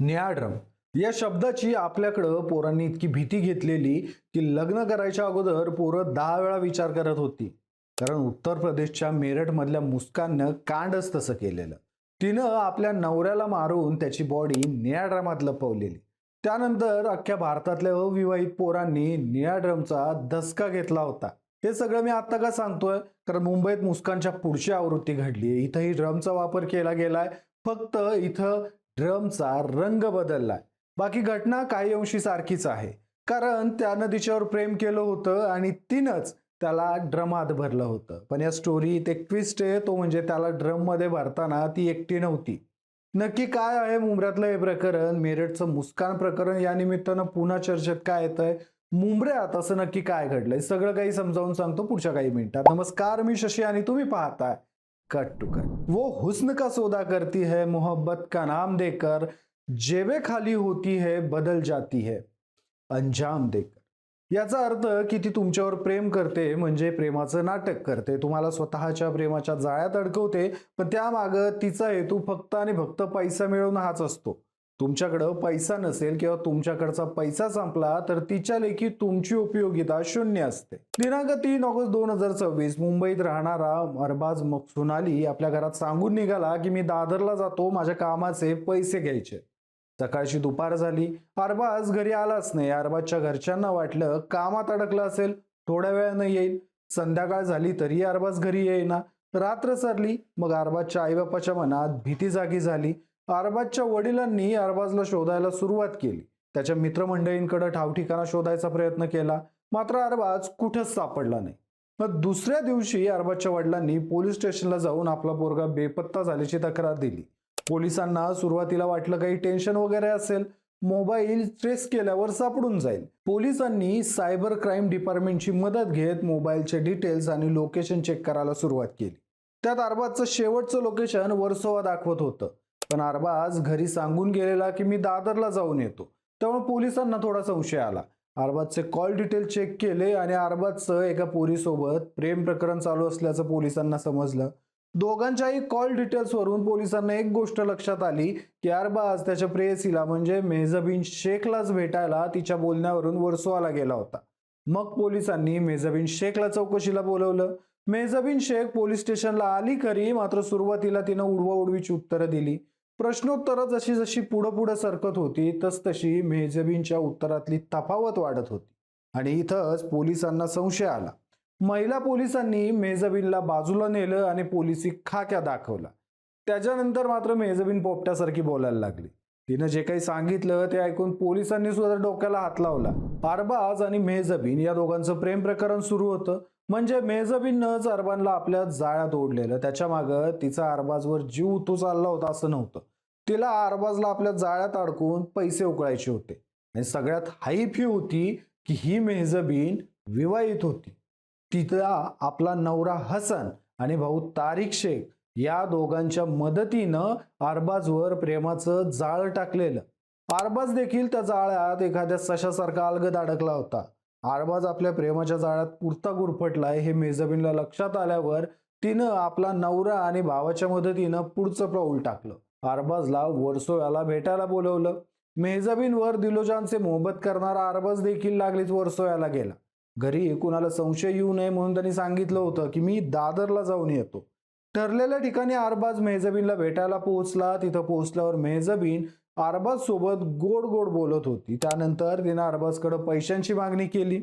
न्याड्रम या शब्दाची आपल्याकडं पोरांनी इतकी भीती घेतलेली की लग्न करायच्या अगोदर पोरं 10 वेळा विचार करत होती. कारण उत्तर प्रदेशच्या मेरठ मधल्या मुस्काननं कांडच तसं केलेलं. तिनं आपल्या नवऱ्याला मारून त्याची बॉडी निळ्या ड्रमात लपवलेली. त्यानंतर अख्ख्या भारतातल्या अविवाहित पोरांनी निळ्या ड्रमचा धसका घेतला होता. हे सगळं मी आता का सांगतोय? कारण मुंबईत मुस्कानच्या पुढची आवृत्ती घडली. इथंही ड्रमचा वापर केला गेलाय. फक्त इथं ड्रमचा रंग बदललाय. बाकी घटना काही अंशी सारखीच आहे. कारण त्यानं तिच्यावर प्रेम केलं होतं आणि तिनंच त्याला ड्रमात भरलं होतं. पण या स्टोरीत एक ट्विस्ट आहे, तो म्हणजे त्याला ड्रम मध्ये भरताना ती एकटी नव्हती. नक्की काय आहे मुंबऱ्यातलं हे प्रकरण? मेरठचं मुस्कान प्रकरण या निमित्तानं पुन्हा चर्चेत काय येतंय? मुंबऱ्यात असं नक्की काय घडलंय? सगळं काही समजावून सांगतो पुढच्या काही मिनिटात. नमस्कार, मी शशी आणि तुम्ही पाहताय कट टू कट. वो हुस्न का सौदा करती है मोहब्बत का नाम देकर, जेबे खाली होती है बदल जाती है अंजाम देकर. याचा अर्थ की ती तुमच्यावर प्रेम करते म्हणजे प्रेमाचं नाटक करते, तुम्हाला स्वतःच्या प्रेमाच्या जाळ्यात अडकवते, पण त्यामागं तिचा हेतू फक्त आणि फक्त पैसा मिळवणं हाच असतो. तुमच्याकडं पैसा नसेल किंवा तुमच्याकडचा पैसा संपला तर तिच्या लेखी तुमची उपयोगिता शून्य असते. दिनांक 3 ऑगस्ट 2026 मुंबईत राहणारा अरबाज मकसूनाली आपल्या घरात सांगून निघाला की मी दादरला जातो, माझ्या कामाचे पैसे घ्यायचे. सकाळची दुपार झाली, अरबाज घरी आलाच नाही. अरबाजच्या घरच्यांना वाटलं कामात अडकला असेल, थोड्या वेळानं येईल. संध्याकाळ झाली तरी अरबाज घरी येईना. रात्र सरली. मग अरबाजच्या आईबापाच्या मनात भीती जागी झाली. अरबाजच्या वडिलांनी अरबाजला शोधायला सुरुवात केली. त्याच्या मित्रमंडळींकडे ठावठिकाणा शोधायचा प्रयत्न केला, मात्र अरबाज कुठंच सापडला नाही. मग दुसऱ्या दिवशी अरबाजच्या वडिलांनी पोलीस स्टेशनला जाऊन आपला पोरगा बेपत्ता झाल्याची तक्रार दिली. पोलिसांना सुरुवातीला वाटलं काही टेन्शन वगैरे असेल, मोबाईल ट्रेस केल्यावर सापडून जाईल. पोलिसांनी सायबर क्राईम डिपार्टमेंटची मदत घेत मोबाईलचे डिटेल्स आणि लोकेशन चेक करायला सुरुवात केली. त्यात अरबाजचं शेवटचं लोकेशन वर्सोवा दाखवत होतं. पण अरबाज घरी सांगून गेलेला की मी दादरला जाऊन येतो. त्यामुळे पोलिसांना थोडा संशय आला. अरबाजचे कॉल डिटेल चेक केले आणि अरबाजचं एका पोरीसोबत प्रेम प्रकरण चालू असल्याचं पोलिसांना समजलं. दोघांच्याही कॉल डिटेल्सवरून पोलिसांना एक गोष्ट लक्षात आली की अरबाज त्याच्या प्रेयसीला म्हणजे मेहजबीन शेखलाच भेटायला तिच्या बोलण्यावरून वर्सोवाला गेला होता. मग पोलिसांनी मेहजबीन शेखला चौकशीला बोलवलं. मेहजबीन शेख पोलीस स्टेशनला आली खरी, मात्र सुरुवातीला तिनं उडवाउडवीची उत्तरं दिली. प्रश्नोत्तरं जशी जशी पुढं पुढं सरकत होती तसतशी मेहजबीनच्या उत्तरातली तफावत वाढत होती. आणि इथंच पोलिसांना संशय आला. महिला पोलिसांनी मेहजबीनला बाजूला नेलं आणि पोलिसी खाक्या दाखवला. त्याच्यानंतर मात्र मेहजबीन पोपट्यासारखी बोलायला लागली. तिनं जे काही सांगितलं ते ऐकून पोलिसांनी सुद्धा डोक्याला हात लावला. अरबाज आणि मेहजबीन या दोघांचं प्रेम प्रकरण सुरू होतं. म्हणजे मेहजबीननंच अरबाजला आपल्या जाळ्यात ओढलेलं. त्याच्या मागं तिचा अरबाजवर जीव उतू चालला होता असं नव्हतं. तिला अरबाजला आपल्या जाळ्यात अडकून पैसे उकळायचे होते. आणि सगळ्यात हाईफ ही होती की ही मेहजबीन विवाहित होती. तिला आपला नवरा हसन आणि भाऊ तारिक शेख या दोघांच्या मदतीनं अरबाजवर प्रेमाचं जाळं टाकलेलं. अरबाज देखील त्या जाळ्यात एखाद्या सशासारखा अलगद अडकला होता. अरबाज आपल्या प्रेमाच्या जाळ्यात पुरता गुरफटलाय हे मेहजबीनला लक्षात आल्यावर तिनं आपला नवरा आणि भावाच्या मदतीनं पुढचं पाऊल टाकलं. अरबाजला वर्सोव्याला भेटायला बोलवलं. मेहजबीनवर दिलोजानचे मोहब्बत करणारा अरबाज देखील लागलीच वर्सोव्याला गेला. घरी कुणाला संशय येऊ नये म्हणून त्यांनी सांगितलं होतं की मी दादरला जाऊन येतो. ठरलेल्या ठिकाणी अरबाज मेहजबीनला भेटायला पोहोचला. तिथं पोहोचल्यावर मेहजबीन अरबाज सोबत गोड गोड बोलत होती. त्यानंतर तिनं अरबाजकडे पैशांची मागणी केली.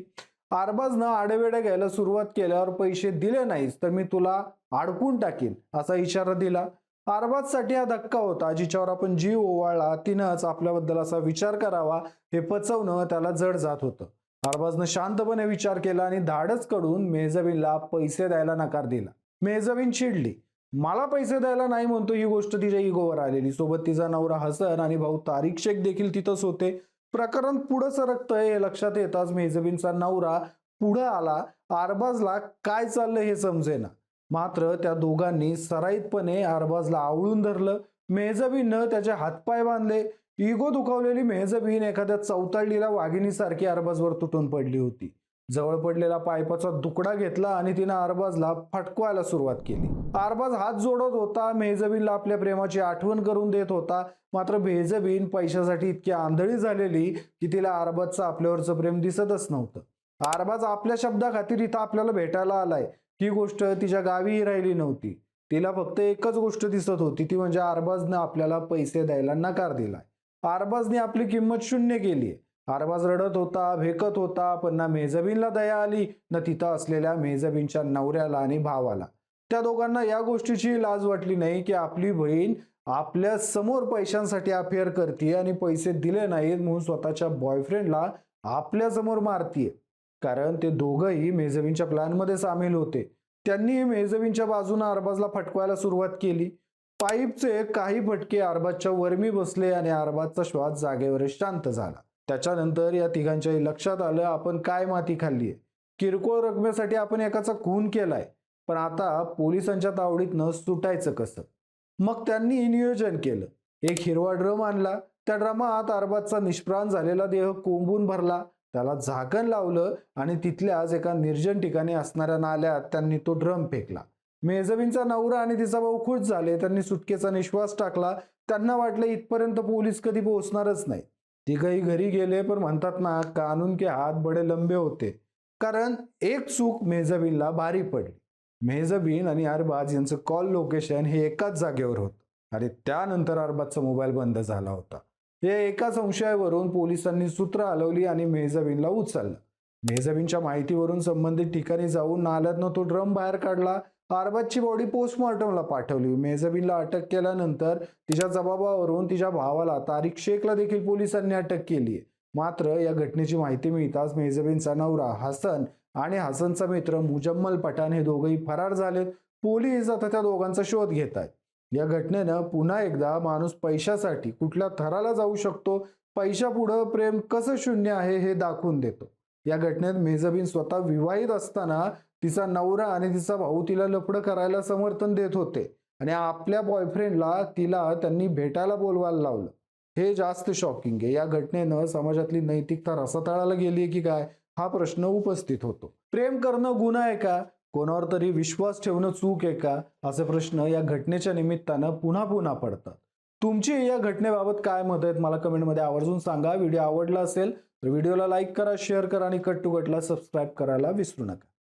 अरबाजनं आडेवेडे घ्यायला सुरुवात केल्यावर पैसे दिले नाहीस तर मी तुला अडकून टाकीन असा इशारा दिला. अरबाजसाठी हा धक्का होता. जिच्यावर आपण जीव ओवाळला तिनंच आपल्याबद्दल असा विचार करावा हे पचवणं त्याला जड जात होतं. अरबाजनं शांतपणे विचार केला आणि धाडस कडून मेहजबीनला पैसे द्यायला नकार दिला. मेहजबीन चिडली. मला पैसे द्यायला नाही म्हणतो ही गोष्ट तिच्या इगोवर आलेली. सोबत तिचा नवरा हसन आणि भाऊ तारिक शेख देखील तिथंच होते. प्रकरण पुढं सरकतंय हे लक्षात येताच मेहजबीनचा नवरा पुढं आला. अरबाजला काय चाललंय हे समजेना. मात्र त्या दोघांनी सराईतपणे अरबाजला आवळून धरलं. मेहजबीननं त्याचे हातपाय बांधले. इगो दुखावलेली मेहजबीन एखाद्या चौताळलेल्या वाघिणीसारखी अरबाजवर तुटून पडली होती. जवळ पडलेला पाईपाचा तुकडा घेतला आणि तिनं अरबाजला फटकवायला सुरुवात केली. अरबाज हात जोडत होता, मेहजबीनला आपल्या प्रेमाची आठवण करून देत होता. मात्र मेहजबीन पैशासाठी इतकी आंधळी झालेली की तिला अरबाजचं आपल्यावरचं प्रेम दिसतच नव्हतं. अरबाज आपल्या शब्दाखातीर इथं आपल्याला भेटायला आलाय ही गोष्ट तिच्या गावीही राहिली नव्हती. तिला फक्त एकच गोष्ट दिसत होती, ती म्हणजे अरबाजनं आपल्याला पैसे द्यायला नकार दिलाय. अरबाजने आपली किंमत शून्य केली. अरबाज रडत होता, भेकत होता, पण ना मेहजबीनला दया आली ना तिथं असलेल्या मेहजबीनच्या नवऱ्याला आणि भावाला. त्या दोघांना या गोष्टीची लाज वाटली नाही की आपली बहीण आपल्या समोर पैशांसाठी अफेअर करते आणि पैसे दिले नाहीत म्हणून स्वतःच्या बॉयफ्रेंडला आपल्या समोर मारतीये. कारण ते दोघंही मेहजबीनच्या प्लॅनमध्ये सामील होते. त्यांनी मेहजबीनच्या बाजूने अरबाजला फटकवायला सुरुवात केली. पाईपचे काही फटके अरबाजच्या वर्मी बसले आणि अरबाजचा श्वास जागेवरच शांत झाला. त्याच्यानंतर या तिघांच्याही लक्षात आलं आपण काय माती खाल्लीये. किरकोळ रकमेसाठी आपण एकाचा खून केलाय, पण आता पोलिसांच्या तावडीतनं सुटायचं कसं? मग त्यांनी नियोजन केलं. एक हिरवा ड्रम आणला, त्या ड्रमात अरबाजचा निष्प्राण झालेला देह कोंबून भरला, त्याला झाकण लावलं आणि तिथल्याच एका निर्जन ठिकाणी असणाऱ्या नाल्यात त्यांनी तो ड्रम फेकला. मेहजबीनचा नवरा आणि तिचा भाऊ खुश झाले. त्यांनी सुटकेचा निश्वास टाकला. त्यांना वाटलं इथपर्यंत पोलीस कधी पोहोचणारच नाही. तिघही घरी गेले, पण म्हणतात ना, कानून के हात बडे लंबे होते. कारण एक चूक मेहजबीनला भारी पडली. मेहजबीन आणि अरबाज यांचं कॉल लोकेशन हे एकाच जागेवर होतं आणि त्यानंतर अरबाजचा मोबाईल बंद झाला होता. या एका संशयावरून पोलिसांनी सूत्र हलवली आणि मेहजबीनला उचललं. मेहजबीनच्या माहितीवरून संबंधित ठिकाणी जाऊन नाल्यातनं तो ड्रम बाहेर काढला. अरबाजची बॉडी पोस्टमॉर्टमला पाठवली. मेहजबीनला अटक केल्यानंतर तिच्या जबाबावरून तिच्या भावाला तारिक शेखला देखील पोलिसांनी अटक केली. मात्र या घटनेची माहिती मिळताच मेहजबीनचा नवरा हसन आणि हसनचा मित्र मुजम्मल पठाण हे दोघंही फरार झालेत. पोलीस आता त्या दोघांचा शोध घेत आहेत. या घटनेनं पुन्हा एकदा माणूस पैशासाठी कुठल्या थराला जाऊ शकतो, पैशापुढं प्रेम कसं शून्य आहे हे दाखवून देतो. या घटनेत मेहजबीन स्वतः विवाहित असताना तिचा नवरा आणि तिचा भाऊ तिला लफडं करायला समर्थन देत होते आणि आपल्या बॉयफ्रेंडला तिला त्यांनी भेटायला बोलवायला लावलं. हे जास्त शॉकिंग आहे. या घटनेनं समाजातली नैतिकता रसातळाला गेली की काय हा प्रश्न उपस्थित होतो. प्रेम करणं गुन्हा आहे का? कोणावर तरी विश्वास ठेवणं चूक आहे का? असे प्रश्न या घटनेच्या निमित्तानं पुन्हा पुन्हा पडतात. तुमची या घटनेबाबत काय मत आहेत मला कमेंटमध्ये आवर्जून सांगा. व्हिडिओ आवडला असेल तर व्हिडिओला लाईक करा, शेअर करा आणि कट टू कटला सबस्क्राईब करायला विसरू नका.